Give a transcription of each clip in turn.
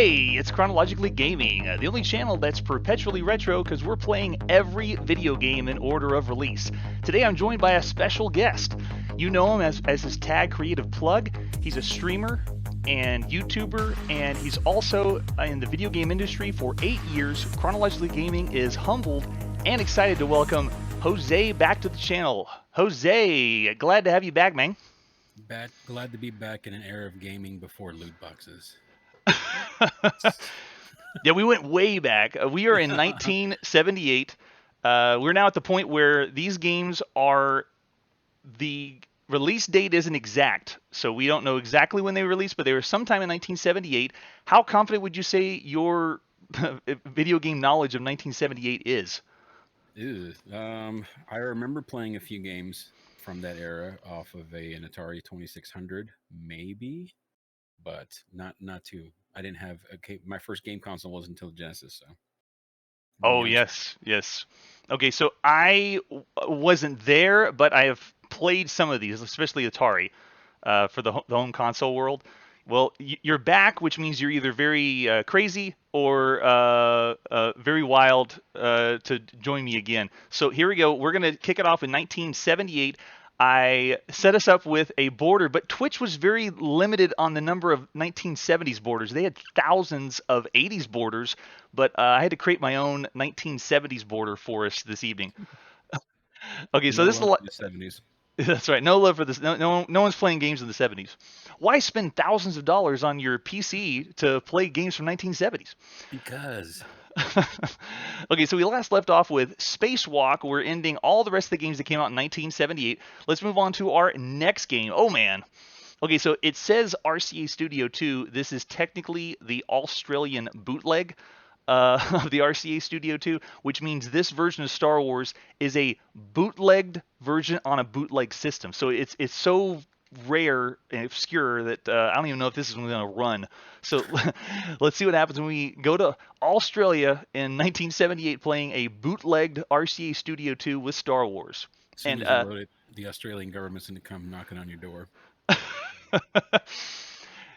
Hey, it's Chronologically Gaming, the only channel that's perpetually retro because we're playing every video game in order of release. Today I'm joined by a special guest. You know him as his tag CreativePlug. He's a streamer and YouTuber, and he's also in the video game industry for 8 years. Chronologically Gaming is humbled and excited to welcome Jose back to the channel. Jose, glad to have you back, man. Glad to be back in an era of gaming before loot boxes. Yeah, we went way back. We are in 1978. We're now at the point where these games are the release date isn't exact, so we don't know exactly when they were released, but they were sometime in 1978. How confident would you say your video game knowledge of 1978 is? Ew. I remember playing a few games from that era off of an Atari 2600, maybe, but not too. I didn't have my first game console wasn't until Genesis, so I'm a Oh, youngster. yes. Okay, so I wasn't there, but I have played some of these, especially Atari, for the home console world. Well, you're back, which means you're either very crazy or very wild to join me again. So here we go. We're going to kick it off in 1978. I set us up with a border, but Twitch was very limited on the number of 1970s borders. They had thousands of 80s borders, but I had to create my own 1970s border for us this evening. Okay, so No this is love for the 70s that's right. No love for this. No one's playing games in the 70s. Why spend thousands of dollars on your PC to play games from 1970s? because Okay, so we last left off with Spacewalk. We're ending all the rest of the games that came out in 1978. Let's move on to our next game. Oh man. Okay, so it says RCA Studio 2. This is technically the Australian bootleg of the RCA Studio 2, which means this version of Star Wars is a bootlegged version on a bootleg system. So it's so rare and obscure that I don't even know if this is going to run. So let's see what happens when we go to Australia in 1978 playing a bootlegged RCA Studio 2 with Star Wars. as soon And as you load it, the Australian government's going to come knocking on your door.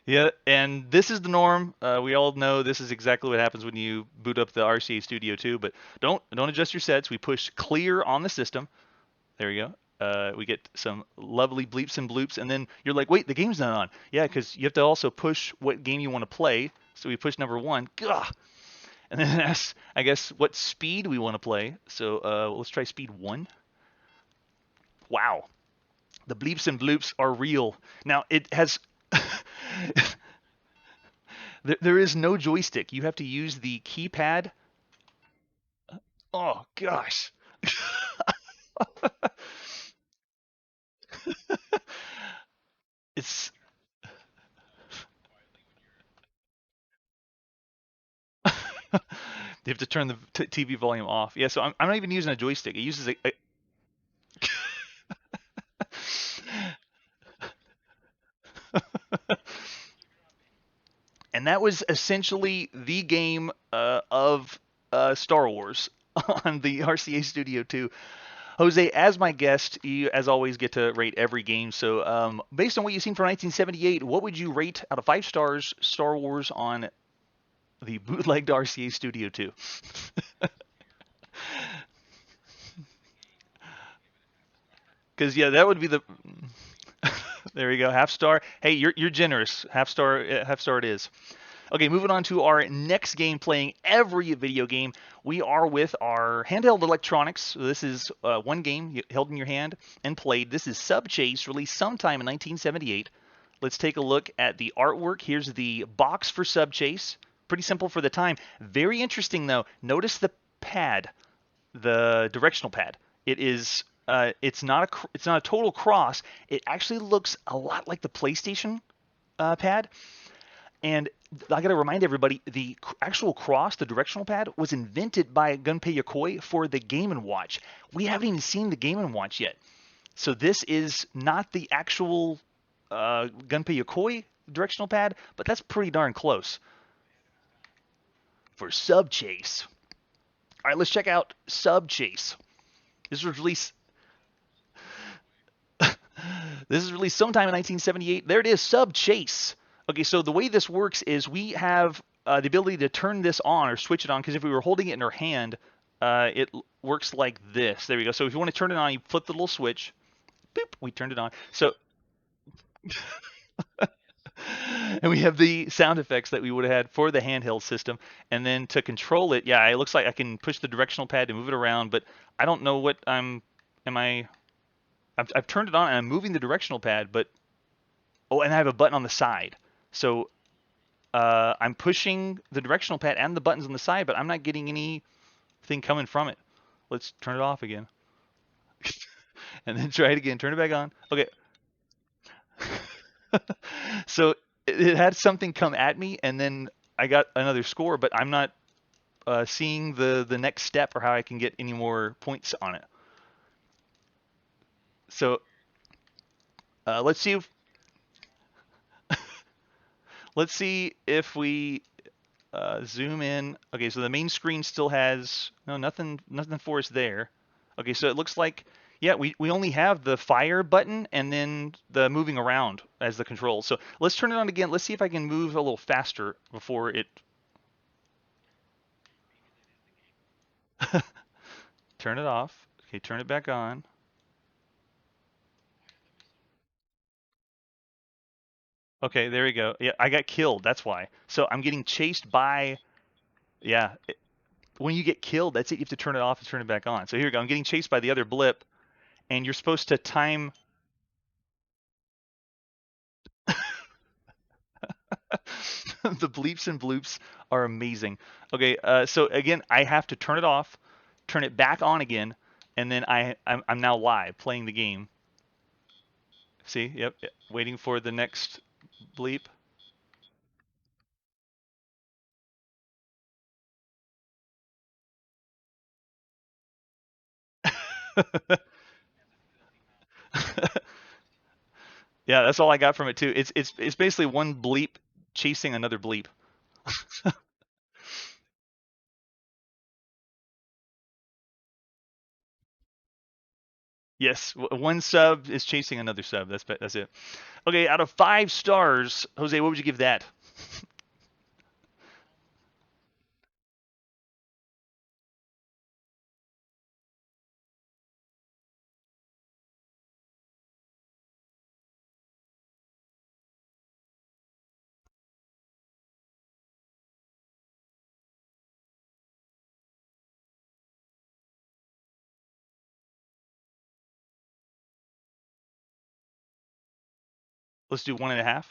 yeah, and this is the norm. We all know this is exactly what happens when you boot up the RCA Studio 2, but don't adjust your sets. We push clear on the system. There you go. We get some lovely bleeps and bloops, and then you're like, wait, the game's not on. Yeah, because you have to also push what game you want to play. So we push number 1. Gah! And then that's, I guess, what speed we want to play. So let's try speed 1. Wow. The bleeps and bloops are real. Now, it has... there is no joystick. You have to use the keypad. Oh, gosh. It's... You have to turn the TV volume off. Yeah, so I'm not even using a joystick. It uses a and that was essentially the game of Star Wars on the RCA Studio 2. Jose, as my guest, you, as always, get to rate every game. So, based on what you've seen from 1978, what would you rate out of 5 stars Star Wars on the bootlegged RCA Studio 2? Because yeah, that would be the. There we go, half star. Hey, you're generous. Half star it is. Okay, moving on to our next game, playing every video game. We are with our Handheld Electronics. So this is one game held in your hand and played. This is Sub Chase, released sometime in 1978. Let's take a look at the artwork. Here's the box for Sub Chase. Pretty simple for the time. Very interesting though. Notice the pad, the directional pad. It is. It's not a total cross. It actually looks a lot like the PlayStation pad. And I got to remind everybody, the actual cross, the directional pad, was invented by Gunpei Yokoi for the Game & Watch. We haven't even seen the Game & Watch yet. So this is not the actual Gunpei Yokoi directional pad, but that's pretty darn close. For Sub Chase. All right, let's check out Sub Chase. This was released This is released sometime in 1978. There it is, Sub Chase. Okay, so the way this works is we have the ability to turn this on or switch it on, because if we were holding it in our hand, it works like this. There we go. So if you want to turn it on, you flip the little switch. Boop, we turned it on. So, and we have the sound effects that we would have had for the handheld system. And then to control it, yeah, it looks like I can push the directional pad to move it around, but I don't know what am I, I've turned it on and I'm moving the directional pad, but, oh, and I have a button on the side. So I'm pushing the directional pad and the buttons on the side, but I'm not getting anything coming from it. Let's turn it off again. And then try it again. Turn it back on. Okay. So it had something come at me, and then I got another score, but I'm not seeing the next step or how I can get any more points on it. So let's see if we zoom in. Okay, so the main screen still has no nothing for us there. Okay, so it looks like, yeah, we only have the fire button and then the moving around as the controls. So let's turn it on again. Let's see if I can move a little faster before it. Turn it off. Okay, turn it back on. Okay, there we go. Yeah, I got killed. That's why. So I'm getting chased by. Yeah, when you get killed, that's it. You have to turn it off and turn it back on. So here we go. I'm getting chased by the other blip, and you're supposed to time. The bleeps and bloops are amazing. Okay, so again, I have to turn it off, turn it back on again, and then I'm now live playing the game. See, yep, waiting for the next bleep. Yeah, that's all I got from it too. It's basically one bleep chasing another bleep. Yes, one sub is chasing another sub. That's it. Okay, out of 5 stars, Jose, what would you give that? Let's do 1.5.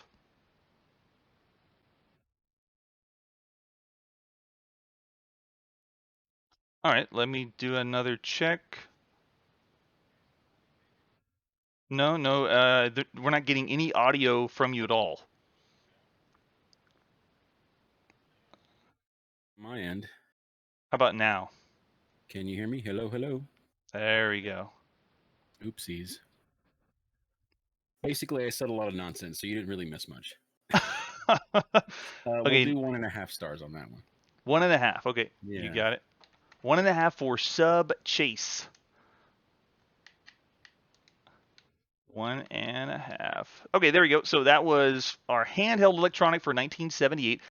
All right, let me do another check. No, no, we're not getting any audio from you at all. My end. How about now? Can you hear me? Hello, hello. There we go. Oopsies. Basically, I said a lot of nonsense, so you didn't really miss much. We'll Okay, do 1.5 stars on that one. 1.5. Okay, you Yeah. got it. 1.5 for sub chase. 1.5. Okay, there we go. So that was our handheld electronic for 1978.